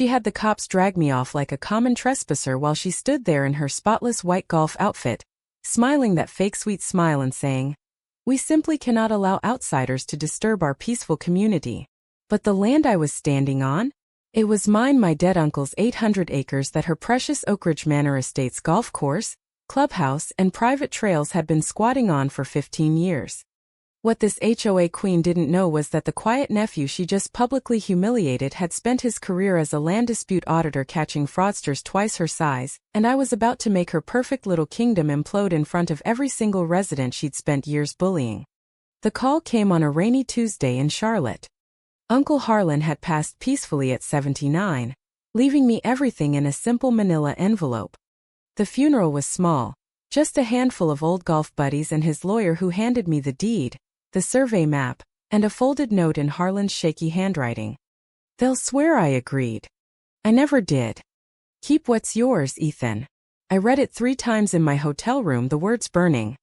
She had the cops drag me off like a common trespasser while she stood there in her spotless white golf outfit, smiling that fake sweet smile and saying, "We simply cannot allow outsiders to disturb our peaceful community." But the land I was standing on? It was mine, my dead uncle's 800 acres that her precious Oakridge Manor Estate's golf course, clubhouse, and private trails had been squatting on for 15 years. What this HOA queen didn't know was that the quiet nephew she just publicly humiliated had spent his career as a land dispute auditor catching fraudsters twice her size, and I was about to make her perfect little kingdom implode in front of every single resident she'd spent years bullying. The call came on a rainy Tuesday in Charlotte. Uncle Harlan had passed peacefully at 79, leaving me everything in a simple manila envelope. The funeral was small, just a handful of old golf buddies and his lawyer who handed me the deed, the survey map, and a folded note in Harlan's shaky handwriting. "They'll swear I agreed." I never did. "Keep what's yours, Ethan." I read it 3 times in my hotel room, the words burning.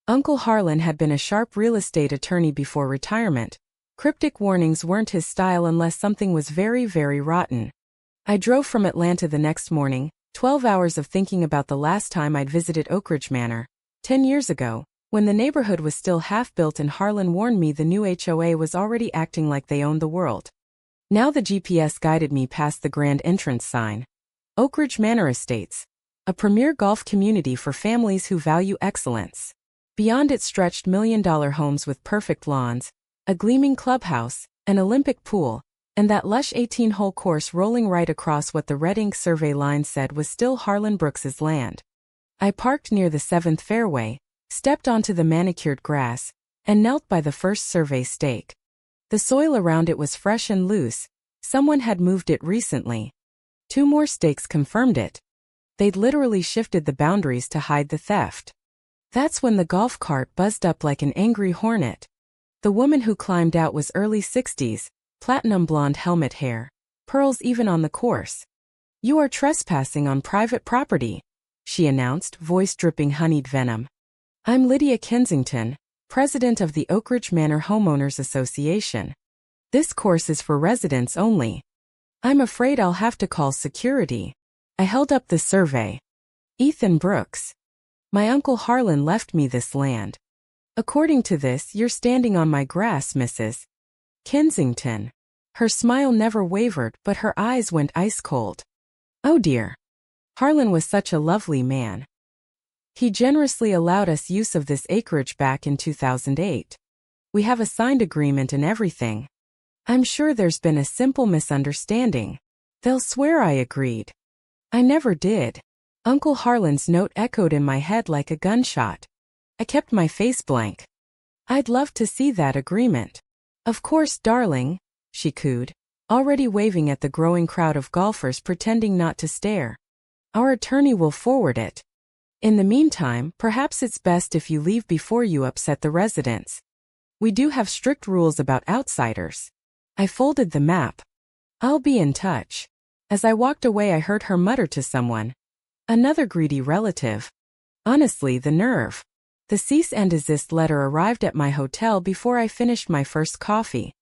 Uncle Harlan had been a sharp real estate attorney before retirement. Cryptic warnings weren't his style unless something was very, very rotten. I drove from Atlanta the next morning, 12 hours of thinking about the last time I'd visited Oakridge Manor, 10 years ago, when the neighborhood was still half-built and Harlan warned me the new HOA was already acting like they owned the world. Now the GPS guided me past the grand entrance sign. Oakridge Manor Estates, a premier golf community for families who value excellence. Beyond it stretched million-dollar homes with perfect lawns, a gleaming clubhouse, an Olympic pool, and that lush 18-hole course rolling right across what the red ink survey line said was still Harlan Brooks's land. I parked near the 7th fairway, stepped onto the manicured grass, and knelt by the first survey stake. The soil around it was fresh and loose. Someone had moved it recently. 2 more stakes confirmed it. They'd literally shifted the boundaries to hide the theft. That's when the golf cart buzzed up like an angry hornet. The woman who climbed out was early 60s, platinum blonde helmet hair, pearls even on the course. "You are trespassing on private property," she announced, voice dripping honeyed venom. "I'm Lydia Kensington, president of the Oakridge Manor Homeowners Association. This course is for residents only. I'm afraid I'll have to call security." I held up the survey. "Ethan Brooks. My Uncle Harlan left me this land. According to this, you're standing on my grass, Mrs. Kensington." Her smile never wavered, but her eyes went ice cold. Oh dear. Harlan was such a lovely man. He generously allowed us use of this acreage back in 2008. We have a signed agreement and everything. I'm sure there's been a simple misunderstanding. "They'll swear I agreed." I never did. Uncle Harlan's note echoed in my head like a gunshot. I kept my face blank. "I'd love to see that agreement." "Of course, darling," she cooed, already waving at the growing crowd of golfers pretending not to stare. "Our attorney will forward it. In the meantime, perhaps it's best if you leave before you upset the residents. We do have strict rules about outsiders." I folded the map. "I'll be in touch." As I walked away, I heard her mutter to someone. "Another greedy relative." Honestly, the nerve. The cease and desist letter arrived at my hotel before I finished my first coffee.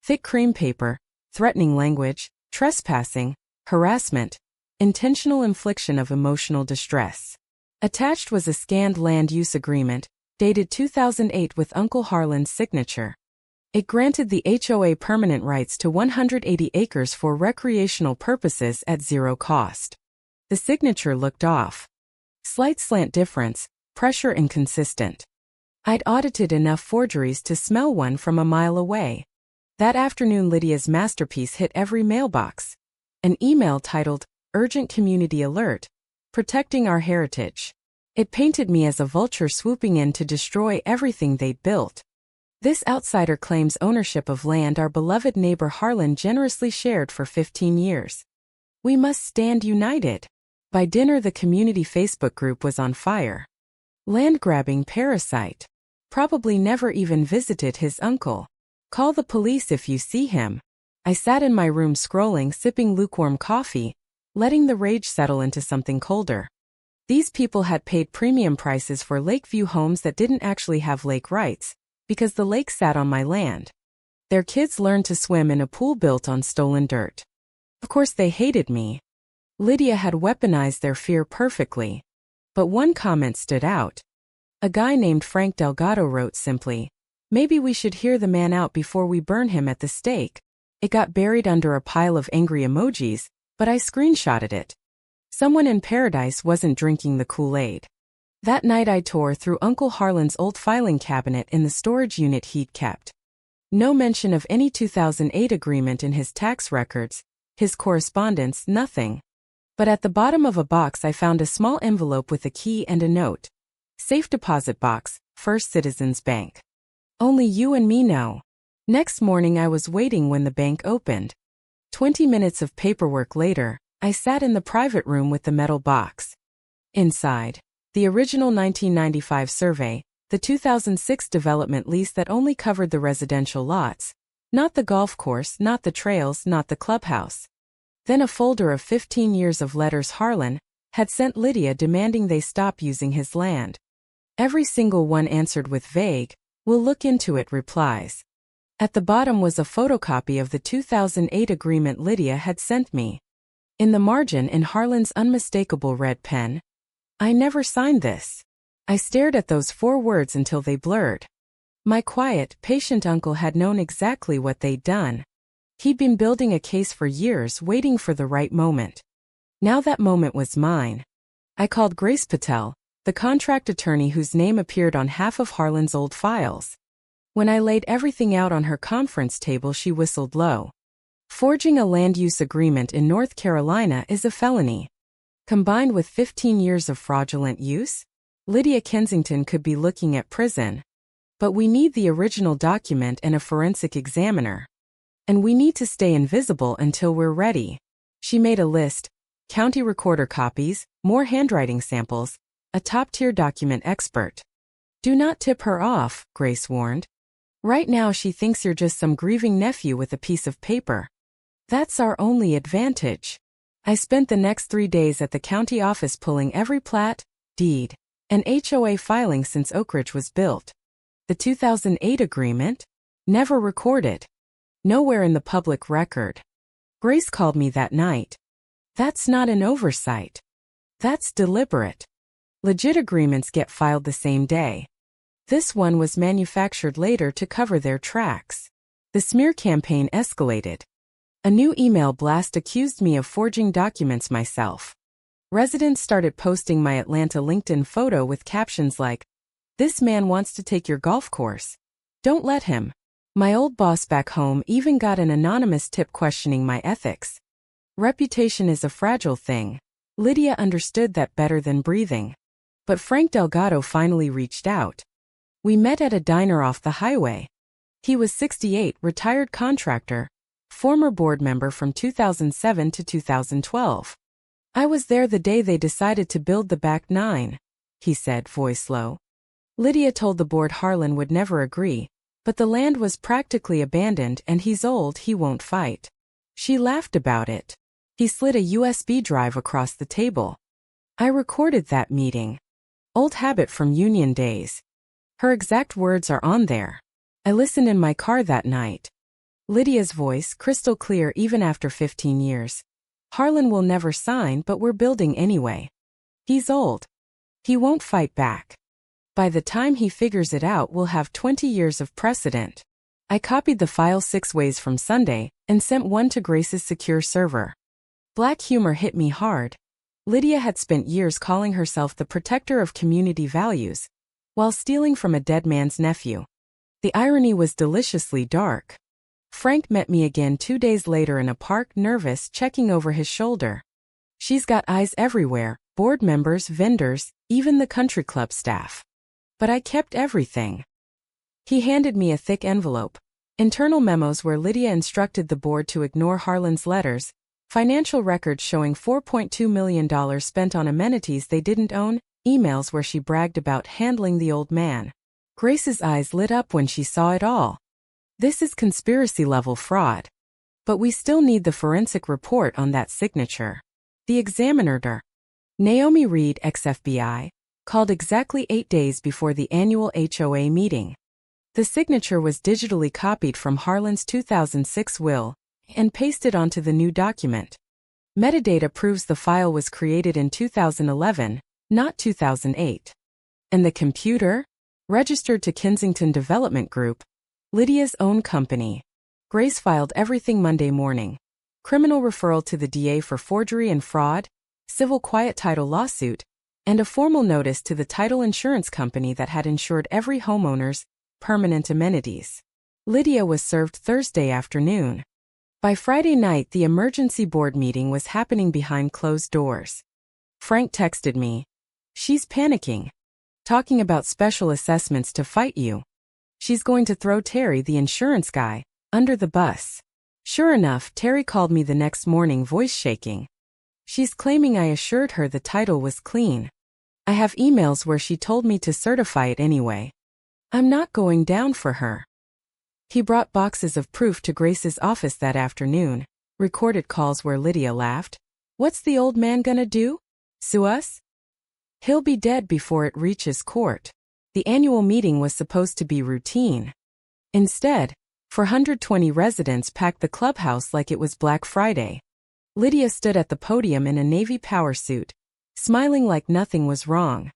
Thick cream paper, threatening language, trespassing, harassment, intentional infliction of emotional distress. Attached was a scanned land use agreement, dated 2008 with Uncle Harlan's signature. It granted the HOA permanent rights to 180 acres for recreational purposes at zero cost. The signature looked off. Slight slant difference, pressure inconsistent. I'd audited enough forgeries to smell one from a mile away. That afternoon, Lydia's masterpiece hit every mailbox. An email titled, "Urgent Community Alert, Protecting Our Heritage." It painted me as a vulture swooping in to destroy everything they'd built. This outsider claims ownership of land our beloved neighbor Harlan generously shared for 15 years. We must stand united. By dinner, the community Facebook group was on fire. Land-grabbing parasite. Probably never even visited his uncle. Call the police if you see him. I sat in my room scrolling, sipping lukewarm coffee, letting the rage settle into something colder. These people had paid premium prices for Lakeview homes that didn't actually have lake rights, because the lake sat on my land. Their kids learned to swim in a pool built on stolen dirt. Of course they hated me. Lydia had weaponized their fear perfectly. But one comment stood out. A guy named Frank Delgado wrote simply, "Maybe we should hear the man out before we burn him at the stake." It got buried under a pile of angry emojis, but I screenshotted it. Someone in paradise wasn't drinking the Kool-Aid. That night I tore through Uncle Harlan's old filing cabinet in the storage unit he'd kept. No mention of any 2008 agreement in his tax records, his correspondence, nothing. But at the bottom of a box I found a small envelope with a key and a note. Safe deposit box, First Citizens Bank. Only you and me know. Next morning I was waiting when the bank opened. 20 minutes of paperwork later, I sat in the private room with the metal box. Inside, the original 1995 survey, the 2006 development lease that only covered the residential lots, not the golf course, not the trails, not the clubhouse. Then a folder of 15 years of letters Harlan had sent Lydia demanding they stop using his land. Every single one answered with vague, "We'll look into it" replies. At the bottom was a photocopy of the 2008 agreement Lydia had sent me. In the margin in Harlan's unmistakable red pen, "I never signed this." I stared at those 4 words until they blurred. My quiet, patient uncle had known exactly what they'd done. He'd been building a case for years, waiting for the right moment. Now that moment was mine. I called Grace Patel, the contract attorney whose name appeared on half of Harlan's old files. When I laid everything out on her conference table, she whistled low. Forging a land use agreement in North Carolina is a felony. Combined with 15 years of fraudulent use, Lydia Kensington could be looking at prison. But we need the original document and a forensic examiner. And we need to stay invisible until we're ready. She made a list: county recorder copies, more handwriting samples, a top-tier document expert. Do not tip her off, Grace warned. Right now she thinks you're just some grieving nephew with a piece of paper. That's our only advantage. I spent the next 3 days at the county office pulling every plat, deed, and HOA filing since Oak Ridge was built. The 2008 agreement? Never recorded. Nowhere in the public record. Grace called me that night. That's not an oversight. That's deliberate. Legit agreements get filed the same day. This one was manufactured later to cover their tracks. The smear campaign escalated. A new email blast accused me of forging documents myself. Residents started posting my Atlanta LinkedIn photo with captions like, "This man wants to take your golf course. Don't let him." My old boss back home even got an anonymous tip questioning my ethics. Reputation is a fragile thing. Lydia understood that better than breathing. But Frank Delgado finally reached out. We met at a diner off the highway. He was 68, retired contractor, former board member from 2007 to 2012. "I was there the day they decided to build the back 9, he said, voice low. Lydia told the board Harlan would never agree, but the land was practically abandoned and he's old, he won't fight. She laughed about it. He slid a USB drive across the table. I recorded that meeting. Old habit from union days. Her exact words are on there. I listened in my car that night. Lydia's voice, crystal clear even after 15 years. "Harlan will never sign, but we're building anyway. He's old. He won't fight back. By the time he figures it out, we'll have 20 years of precedent." I copied the file 6 ways from Sunday and sent one to Grace's secure server. Black humor hit me hard. Lydia had spent years calling herself the protector of community values, while stealing from a dead man's nephew. The irony was deliciously dark. Frank met me again 2 days later in a park, nervous, checking over his shoulder. "She's got eyes everywhere, board members, vendors, even the country club staff. But I kept everything." He handed me a thick envelope. Internal memos where Lydia instructed the board to ignore Harlan's letters, financial records showing $4.2 million spent on amenities they didn't own, emails where she bragged about handling the old man. Grace's eyes lit up when she saw it all. This is conspiracy-level fraud. But we still need the forensic report on that signature. The examiner, Naomi Reed, ex-FBI, called exactly 8 days before the annual HOA meeting. The signature was digitally copied from Harlan's 2006 will, and pasted onto the new document. Metadata proves the file was created in 2011, not 2008. And the computer? Registered to Kensington Development Group, Lydia's own company. Grace filed everything Monday morning. Criminal referral to the DA for forgery and fraud, civil quiet title lawsuit, and a formal notice to the title insurance company that had insured every homeowner's permanent amenities. Lydia was served Thursday afternoon. By Friday night, the emergency board meeting was happening behind closed doors. Frank texted me. She's panicking. Talking about special assessments to fight you. She's going to throw Terry, the insurance guy, under the bus. Sure enough, Terry called me the next morning, voice shaking. She's claiming I assured her the title was clean. I have emails where she told me to certify it anyway. I'm not going down for her. He brought boxes of proof to Grace's office that afternoon, recorded calls where Lydia laughed. What's the old man gonna do? Sue us? He'll be dead before it reaches court. The annual meeting was supposed to be routine. Instead, 420 residents packed the clubhouse like it was Black Friday. Lydia stood at the podium in a Navy power suit, smiling like nothing was wrong.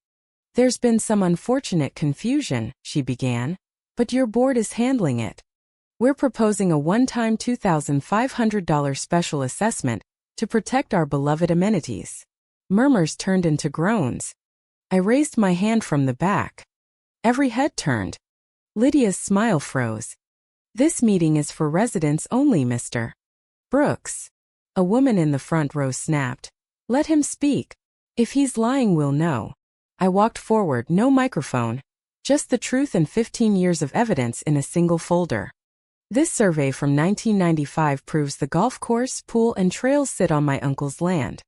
There's been some unfortunate confusion, she began, but your board is handling it. We're proposing a one-time $2,500 special assessment to protect our beloved amenities. Murmurs turned into groans. I raised my hand from the back. Every head turned. Lydia's smile froze. This meeting is for residents only, Mr. Brooks. A woman in the front row snapped. Let him speak. If he's lying, we'll know. I walked forward, no microphone. Just the truth and 15 years of evidence in a single folder. This survey from 1995 proves the golf course, pool, and trails sit on my uncle's land.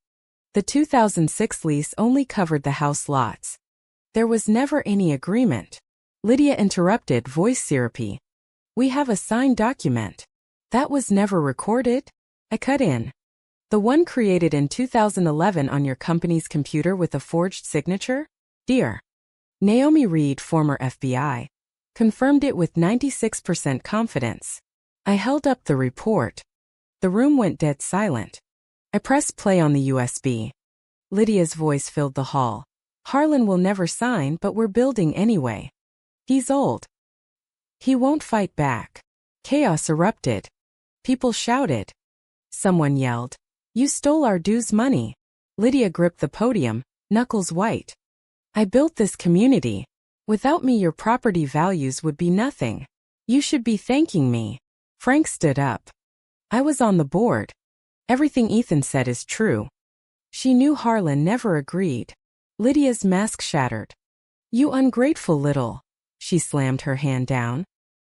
The 2006 lease only covered the house lots. There was never any agreement. Lydia interrupted, voice syrupy. We have a signed document. That was never recorded. I cut in. The one created in 2011 on your company's computer with a forged signature? Dear Naomi Reed, former FBI, confirmed it with 96% confidence. I held up the report. The room went dead silent. I pressed play on the USB. Lydia's voice filled the hall. Harlan will never sign, but we're building anyway. He's old. He won't fight back. Chaos erupted. People shouted. Someone yelled, You stole our dues money. Lydia gripped the podium, knuckles white. I built this community. Without me, your property values would be nothing. You should be thanking me. Frank stood up. I was on the board. Everything Ethan said is true. She knew Harlan never agreed. Lydia's mask shattered. You ungrateful little. She slammed her hand down.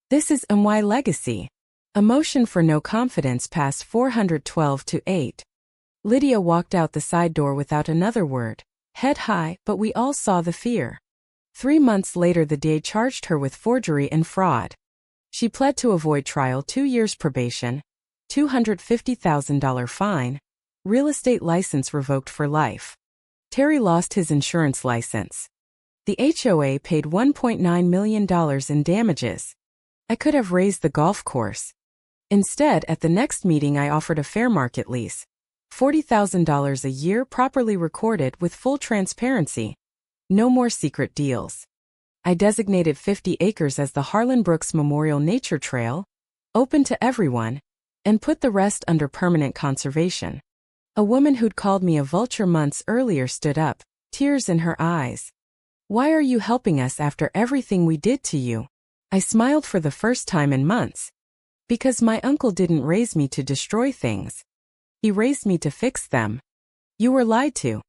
This is my legacy. A motion for no confidence passed 412-8. Lydia walked out the side door without another word, head high, but we all saw the fear. 3 months later, the DA charged her with forgery and fraud. She pled to avoid trial, 2 years probation, $250,000 fine, real estate license revoked for life. Terry lost his insurance license. The HOA paid $1.9 million in damages. I could have raised the golf course. Instead, at the next meeting, I offered a fair market lease. $40,000 a year, properly recorded with full transparency. No more secret deals. I designated 50 acres as the Harlan Brooks Memorial Nature Trail, open to everyone, and put the rest under permanent conservation. A woman who'd called me a vulture months earlier stood up, tears in her eyes. Why are you helping us after everything we did to you? I smiled for the first time in months. Because my uncle didn't raise me to destroy things. He raised me to fix them. You were lied to.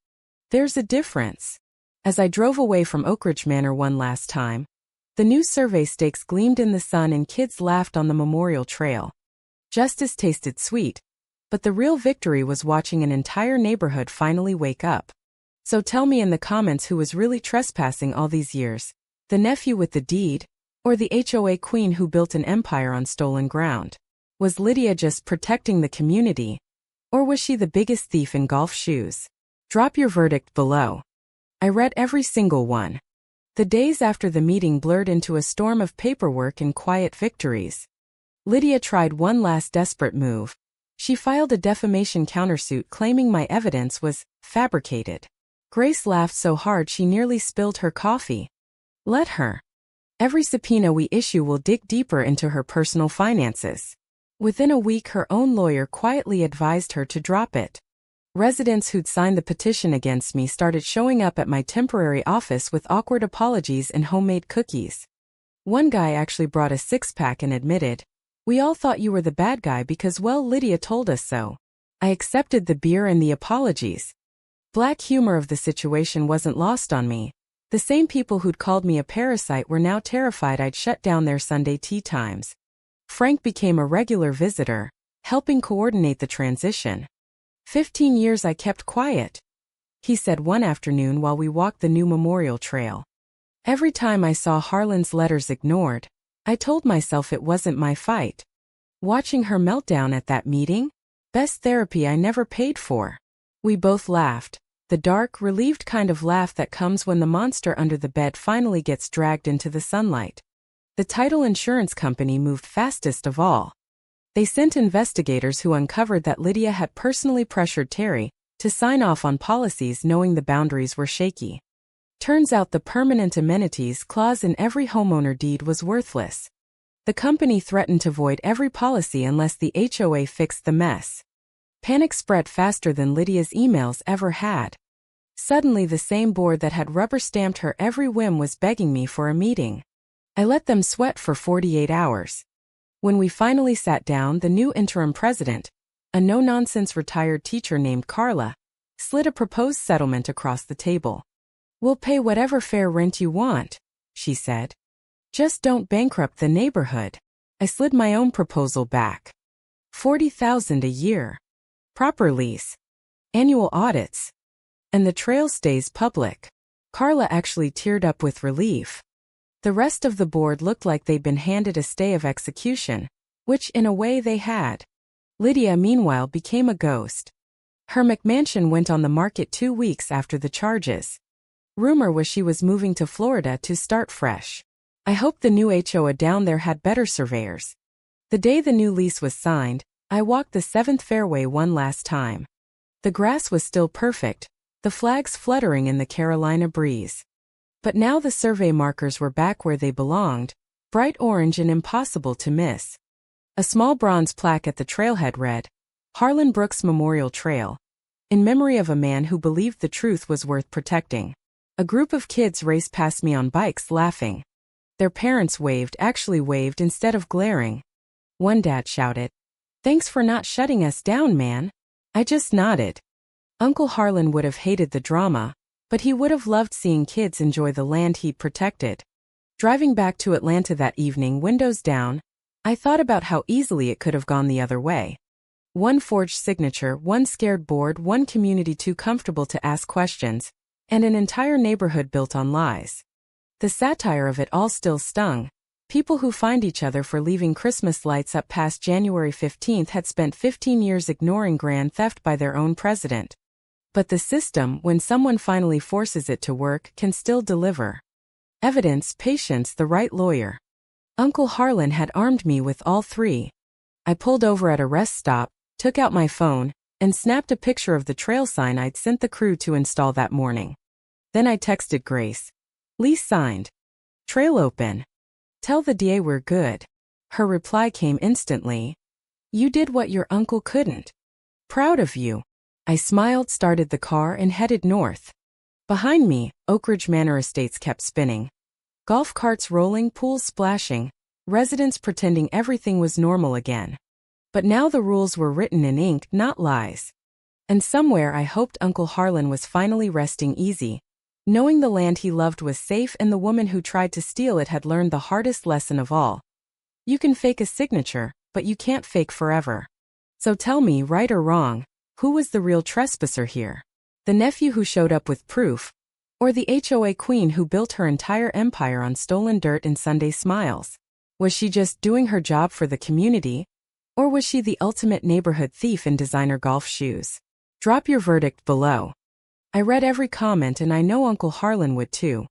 There's a difference. As I drove away from Oak Ridge Manor one last time, the new survey stakes gleamed in the sun and kids laughed on the memorial trail. Justice tasted sweet, but the real victory was watching an entire neighborhood finally wake up. So tell me in the comments who was really trespassing all these years, the nephew with the deed, or the HOA queen who built an empire on stolen ground. Was Lydia just protecting the community, or was she the biggest thief in golf shoes? Drop your verdict below. I read every single one. The days after the meeting blurred into a storm of paperwork and quiet victories. Lydia tried one last desperate move, She filed a defamation countersuit claiming my evidence was fabricated. Grace laughed so hard she nearly spilled her coffee. Let her. Every subpoena we issue will dig deeper into her personal finances. Within a week, her own lawyer quietly advised her to drop it. Residents who'd signed the petition against me started showing up at my temporary office with awkward apologies and homemade cookies. One guy actually brought a six-pack and admitted, "We all thought you were the bad guy because, well, Lydia told us so." I accepted the beer and the apologies. Black humor of the situation wasn't lost on me. The same people who'd called me a parasite were now terrified I'd shut down their Sunday tea times. Frank became a regular visitor, helping coordinate the transition. 15 years I kept quiet, he said one afternoon while we walked the new memorial trail. Every time I saw Harlan's letters ignored, I told myself it wasn't my fight. Watching her meltdown at that meeting? Best therapy I never paid for. We both laughed, the dark, relieved kind of laugh that comes when the monster under the bed finally gets dragged into the sunlight. The title insurance company moved fastest of all. They sent investigators who uncovered that Lydia had personally pressured Terry to sign off on policies knowing the boundaries were shaky. Turns out the permanent amenities clause in every homeowner deed was worthless. The company threatened to void every policy unless the HOA fixed the mess. Panic spread faster than Lydia's emails ever had. Suddenly the same board that had rubber-stamped her every whim was begging me for a meeting. I let them sweat for 48 hours. When we finally sat down, the new interim president, a no-nonsense retired teacher named Carla, slid a proposed settlement across the table. "We'll pay whatever fair rent you want," she said. "Just don't bankrupt the neighborhood." I slid my own proposal back. $40,000 a year. Proper lease. Annual audits. And the trail stays public. Carla actually teared up with relief. The rest of the board looked like they'd been handed a stay of execution, which in a way they had. Lydia, meanwhile, became a ghost. Her McMansion went on the market 2 weeks after the charges. Rumor was she was moving to Florida to start fresh. I hoped the new HOA down there had better surveyors. The day the new lease was signed, I walked the 7th fairway one last time. The grass was still perfect, the flags fluttering in the Carolina breeze. But now the survey markers were back where they belonged, bright orange and impossible to miss. A small bronze plaque at the trailhead read, "Harlan Brooks Memorial Trail," in memory of a man who believed the truth was worth protecting. A group of kids raced past me on bikes laughing. Their parents actually waved instead of glaring. One dad shouted, "Thanks for not shutting us down, man." I just nodded. Uncle Harlan would have hated the drama, but he would have loved seeing kids enjoy the land he'd protected. Driving back to Atlanta that evening, windows down, I thought about how easily it could have gone the other way. One forged signature, one scared board, one community too comfortable to ask questions, and an entire neighborhood built on lies. The satire of it all still stung. People who fined each other for leaving Christmas lights up past January 15th had spent 15 years ignoring grand theft by their own president. But the system, when someone finally forces it to work, can still deliver. Evidence, patience, the right lawyer. Uncle Harlan had armed me with all three. I pulled over at a rest stop, took out my phone, and snapped a picture of the trail sign I'd sent the crew to install that morning. Then I texted Grace. "Lease signed. Trail open. Tell the DA we're good." Her reply came instantly. "You did what your uncle couldn't. Proud of you." I smiled, started the car, and headed north. Behind me, Oak Ridge Manor Estates kept spinning. Golf carts rolling, pools splashing, residents pretending everything was normal again. But now the rules were written in ink, not lies. And somewhere I hoped Uncle Harlan was finally resting easy, knowing the land he loved was safe and the woman who tried to steal it had learned the hardest lesson of all. You can fake a signature, but you can't fake forever. So tell me, right or wrong, who was the real trespasser here? The nephew who showed up with proof, or the HOA queen who built her entire empire on stolen dirt and Sunday smiles? Was she just doing her job for the community? Or was she the ultimate neighborhood thief in designer golf shoes? Drop your verdict below. I read every comment and I know Uncle Harlan would too.